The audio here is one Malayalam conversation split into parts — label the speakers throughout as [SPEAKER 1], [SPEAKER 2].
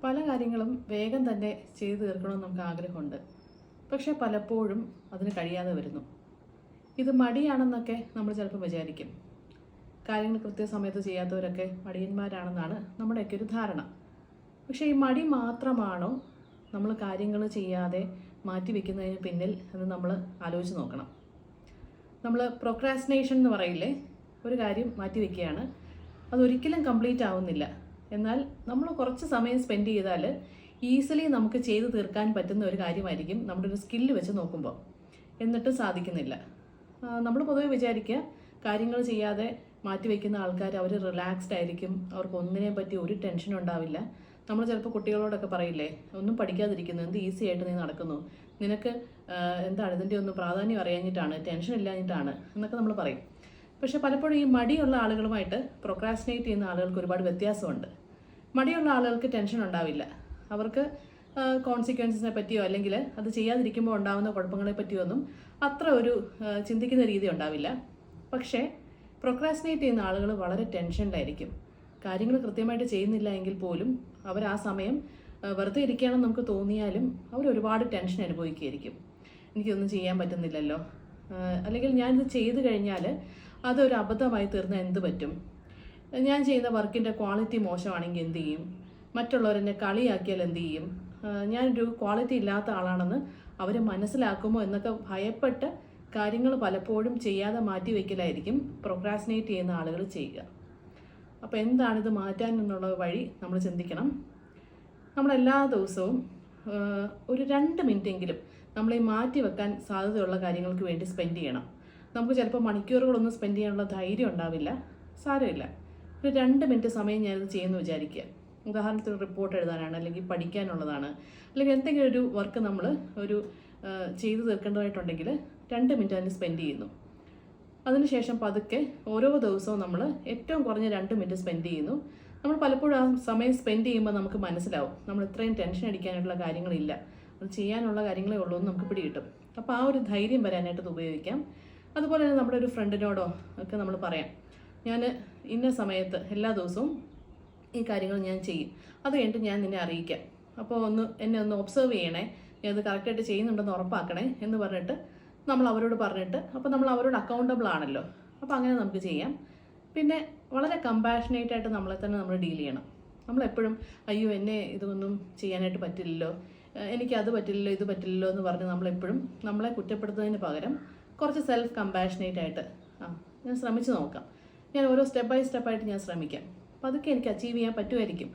[SPEAKER 1] പല കാര്യങ്ങളും വേഗം തന്നെ ചെയ്തു തീർക്കണമെന്ന് നമുക്ക് ആഗ്രഹമുണ്ട്. പക്ഷേ പലപ്പോഴും അതിന് കഴിയാതെ വരുന്നു. ഇത് മടിയാണെന്നൊക്കെ നമ്മൾ ചിലപ്പോൾ വിചാരിക്കും. കാര്യങ്ങൾ കൃത്യസമയത്ത് ചെയ്യാത്തവരൊക്കെ മടിയന്മാരാണെന്നാണ് നമ്മുടെയൊക്കെ ഒരു ധാരണ. പക്ഷേ ഈ മടി മാത്രമാണോ നമ്മൾ കാര്യങ്ങൾ ചെയ്യാതെ മാറ്റിവെക്കുന്നതിന് പിന്നിൽ എന്ന് നമ്മൾ ആലോചിച്ച് നോക്കണം. നമ്മൾ പ്രൊക്രാസ്റ്റിനേഷൻ എന്ന് പറയില്ലേ, ഒരു കാര്യം മാറ്റിവെക്കുകയാണ്, അതൊരിക്കലും കംപ്ലീറ്റ് ആവുന്നില്ല. എന്നാൽ നമ്മൾ കുറച്ച് സമയം സ്പെൻഡ് ചെയ്താൽ ഈസിലി നമുക്ക് ചെയ്തു തീർക്കാൻ പറ്റുന്ന ഒരു കാര്യമായിരിക്കും നമ്മുടെ ഒരു സ്കില്ല് വെച്ച് നോക്കുമ്പോൾ. എന്നിട്ട് സാധിക്കുന്നില്ല. നമ്മൾ പൊതുവെ വിചാരിക്കുക കാര്യങ്ങൾ ചെയ്യാതെ മാറ്റിവെക്കുന്ന ആൾക്കാർ അവർ റിലാക്സ്ഡ് ആയിരിക്കും, അവർക്ക് ഒന്നിനെ പറ്റി ഒരു ടെൻഷനും ഉണ്ടാവില്ല. നമ്മൾ ചിലപ്പോൾ കുട്ടികളോടൊക്കെ പറയില്ലേ, ഒന്നും പഠിക്കാതിരിക്കുന്നു, എന്ത് ഈസി ആയിട്ട് നീ നടക്കുന്നു, നിനക്ക് എന്താണ് ഇതിൻ്റെ ഒന്നും പ്രാധാന്യം അറിയാഞ്ഞിട്ടാണ്, ടെൻഷൻ ഇല്ലാഞ്ഞിട്ടാണ് എന്നൊക്കെ നമ്മൾ പറയും. പക്ഷെ പലപ്പോഴും ഈ മടിയുള്ള ആളുകളുമായിട്ട് പ്രൊക്രാസ്റ്റിനേറ്റ് ചെയ്യുന്ന ആളുകൾക്ക് ഒരുപാട് വ്യത്യാസമുണ്ട്. മടിയുള്ള ആളുകൾക്ക് ടെൻഷൻ ഉണ്ടാവില്ല. അവർക്ക് കോൺസിക്വൻസിനെ പറ്റിയോ അല്ലെങ്കിൽ അത് ചെയ്യാതിരിക്കുമ്പോൾ ഉണ്ടാകുന്ന കുഴപ്പങ്ങളെ പറ്റിയോ ഒന്നും അത്ര ഒരു ചിന്തിക്കുന്ന രീതി ഉണ്ടാവില്ല. പക്ഷേ പ്രൊക്രാസ്റ്റിനേറ്റ് ചെയ്യുന്ന ആളുകൾ വളരെ ടെൻഷനിലായിരിക്കും. കാര്യങ്ങൾ കൃത്യമായിട്ട് ചെയ്യുന്നില്ല എങ്കിൽ പോലും അവർ ആ സമയം വെറുതെ ഇരിക്കുകയാണെന്ന് നമുക്ക് തോന്നിയാലും അവർ ഒരുപാട് ടെൻഷൻ അനുഭവിക്കുകയായിരിക്കും. എനിക്കൊന്നും ചെയ്യാൻ പറ്റുന്നില്ലല്ലോ, അല്ലെങ്കിൽ ഞാനിത് ചെയ്തു കഴിഞ്ഞാൽ അതൊരു അബദ്ധമായി തീർന്നാൽ എന്ത് പറ്റും, ഞാൻ ചെയ്യുന്ന വർക്കിൻ്റെ ക്വാളിറ്റി മോശമാണെങ്കിൽ എന്ത് ചെയ്യും, മറ്റുള്ളവരെന്നെ കളിയാക്കിയാൽ എന്ത് ചെയ്യും, ഞാനൊരു ക്വാളിറ്റി ഇല്ലാത്ത ആളാണെന്ന് അവർ മനസ്സിലാക്കുമോ എന്നൊക്കെ ഭയപ്പെട്ട് കാര്യങ്ങൾ പലപ്പോഴും ചെയ്യാതെ മാറ്റി വയ്ക്കലായിരിക്കും പ്രൊക്രാസ്റ്റിനേറ്റ് ചെയ്യുന്ന ആളുകൾ ചെയ്യുക. അപ്പോൾ എന്താണിത് മാറ്റാൻ എന്നുള്ള വഴി നമ്മൾ ചിന്തിക്കണം. നമ്മളെല്ലാ ദിവസവും ഒരു 2 മിനിറ്റെങ്കിലും നമ്മൾ ഈ മാറ്റി വെക്കാൻ സാധ്യതയുള്ള കാര്യങ്ങൾക്ക് വേണ്ടി സ്പെൻഡ് ചെയ്യണം. നമുക്ക് ചിലപ്പോൾ മണിക്കൂറുകളൊന്നും സ്പെൻഡ് ചെയ്യാനുള്ള ധൈര്യം ഉണ്ടാവില്ല, സാരമില്ല. ഒരു 2 മിനിറ്റ് സമയം ഞാനിത് ചെയ്യുന്നു വിചാരിക്കുക. ഉദാഹരണത്തിന് റിപ്പോർട്ട് എഴുതാനാണ്, അല്ലെങ്കിൽ പഠിക്കാനുള്ളതാണ്, അല്ലെങ്കിൽ എന്തെങ്കിലും ഒരു വർക്ക് നമ്മൾ ഒരു ചെയ്തു തീർക്കേണ്ടതായിട്ടുണ്ടെങ്കിൽ 2 മിനിറ്റ് അതിന് സ്പെൻഡ് ചെയ്യുന്നു. അതിനുശേഷം പതുക്കെ ഓരോ ദിവസവും നമ്മൾ ഏറ്റവും കുറഞ്ഞ 2 മിനിറ്റ് സ്പെൻഡ് ചെയ്യുന്നു. നമ്മൾ പലപ്പോഴും ആ സമയം സ്പെൻഡ് ചെയ്യുമ്പോൾ നമുക്ക് മനസ്സിലാവും നമ്മൾ ഇത്രയും ടെൻഷൻ അടിക്കാനായിട്ടുള്ള കാര്യങ്ങളില്ല, അത് ചെയ്യാനുള്ള കാര്യങ്ങളേ ഉള്ളൂ എന്ന് നമുക്ക് പിടികിട്ടും. അപ്പോൾ ആ ഒരു ധൈര്യം വരാനായിട്ട് ഇത് ഉപയോഗിക്കാം. അതുപോലെ തന്നെ നമ്മുടെ ഒരു ഫ്രണ്ടിനോടോ ഒക്കെ നമ്മൾ പറയാം, ഞാൻ ഇന്ന സമയത്ത് എല്ലാ ദിവസവും ഈ കാര്യങ്ങൾ ഞാൻ ചെയ്യും, അത് കഴിഞ്ഞിട്ട് ഞാൻ നിന്നെ അറിയിക്കാം, അപ്പോൾ എന്നെ ഒന്ന് ഒബ്സർവ് ചെയ്യണേ, ഞാൻ അത് കറക്റ്റായിട്ട് ചെയ്യുന്നുണ്ടെന്ന് ഉറപ്പാക്കണേ എന്ന് പറഞ്ഞിട്ട് നമ്മൾ അവരോട് പറഞ്ഞിട്ട്, അപ്പോൾ നമ്മൾ അവരോട് അക്കൗണ്ടബിൾ ആണല്ലോ, അപ്പോൾ അങ്ങനെ നമുക്ക് ചെയ്യാം. പിന്നെ വളരെ കമ്പാഷനേറ്റ് ആയിട്ട് നമ്മളെ തന്നെ നമ്മൾ ഡീൽ ചെയ്യണം. നമ്മളെപ്പോഴും അയ്യോ എന്നെ ഇതൊന്നും ചെയ്യാനായിട്ട് പറ്റില്ലല്ലോ, എനിക്കത് പറ്റില്ലല്ലോ, ഇത് പറ്റില്ലല്ലോ എന്ന് പറഞ്ഞ് നമ്മളെപ്പോഴും നമ്മളെ കുറ്റപ്പെടുത്തുന്നതിന് പകരം കുറച്ച് സെൽഫ് കമ്പാഷനേറ്റ് ആയിട്ട് ഞാൻ ശ്രമിച്ചു നോക്കാം, ഞാൻ ഓരോ സ്റ്റെപ്പ് ബൈ സ്റ്റെപ്പായിട്ട് ഞാൻ ശ്രമിക്കാം, അപ്പോൾ അതൊക്കെ എനിക്ക് അച്ചീവ് ചെയ്യാൻ പറ്റുമായിരിക്കും.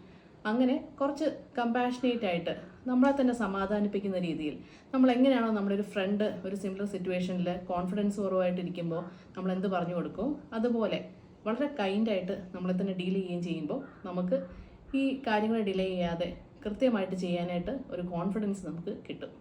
[SPEAKER 1] അങ്ങനെ കുറച്ച് കമ്പാഷനേറ്റ് ആയിട്ട് നമ്മളെ തന്നെ സമാധാനിപ്പിക്കുന്ന രീതിയിൽ നമ്മൾ എങ്ങനെയാണോ നമ്മുടെ ഒരു ഫ്രണ്ട് ഒരു സിമിലർ സിറ്റുവേഷനിൽ കോൺഫിഡൻസ് കുറവായിട്ടിരിക്കുമ്പോൾ നമ്മൾ എന്ത് പറഞ്ഞു കൊടുക്കും, അതുപോലെ വളരെ കൈൻഡായിട്ട് നമ്മളെ തന്നെ ഡീൽ ചെയ്യുകയും ചെയ്യുമ്പോൾ നമുക്ക് ഈ കാര്യങ്ങൾ ഡിലേ ചെയ്യാതെ കൃത്യമായിട്ട് ചെയ്യാനായിട്ട് ഒരു കോൺഫിഡൻസ് നമുക്ക് കിട്ടും.